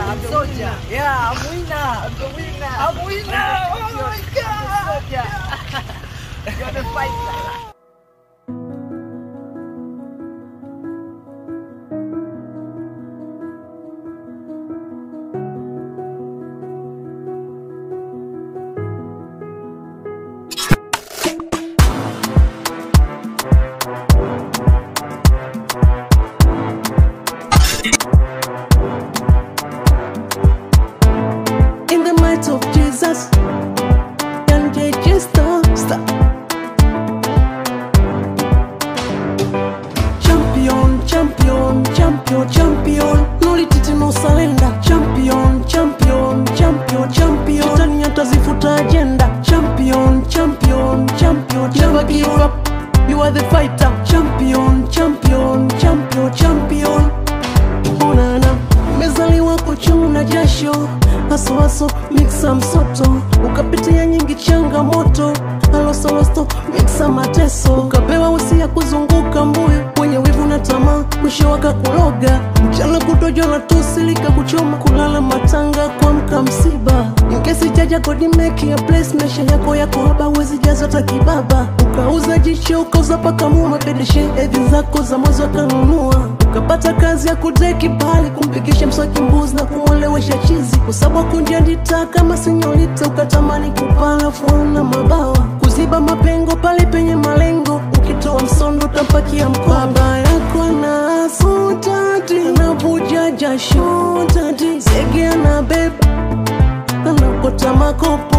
I'm soldier. Yeah, I'm winner. I'm the winner. I'm winner. Oh my God. You're the fighter. In the might of Jesus, and they just stop. Champion, champion, champion, champion. No retreat, no surrender. Champion, champion, champion, champion. Shetani atazifuta agenda. Champion, champion, champion, never give up. You are the fighter. Champion, champion, champion, champion. Unana umezaliwa kwa chungu na jasho, haso mixa msoto, ukapitia nyingi changamoto, alosto mixa mateso, ukapewa usia kuzunguka mbuyu, wenye wivu na tamaa mwisho wakakuloga, mchana kutojona tusilika kuchoma, kulala matanga kwa mka msiba, inkesi jaja kodi make ya place, mesha yako haba wezi jazo takibaba, ukauza jicho ukauza paka muma, pedeshe edhi zako za mwazo kanunua, ukapata kazi ya kudeki bali kumpigisha mswaki mbuzi na kumwelewesha chizi, kusabwa kunjandita kama sinyorita, ukatamani kupala fuana mabawa, kuziba mapengo pale penye malengo, ukitoa msondo utampakia mkoa. Baba yako na asutati anavuja jasho tati, segea na beba anakota makopo,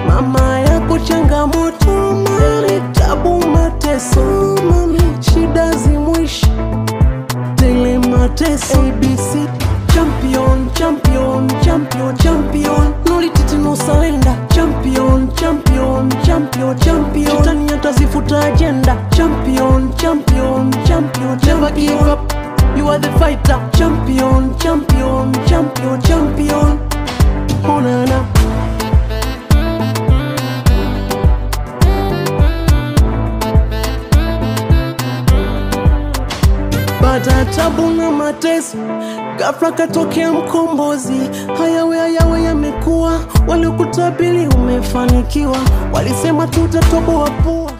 mama yako changamoto, mali tabu mateso, mami shida zimwishi tele mateso. ABC champion, champion, champion, champion. No retreat, no surrender. Champion, champion, champion, champion. Shetani atazifuta agenda. Champion, champion, champion, never give up. You are the fighter. Champion, champion, champion, champion. Onana. Baada tabu na mateso, ghafla katokea mkombozi. Hayawe yamekuwa, walikutabili umefanikiwa, walisema tutatoboa pua.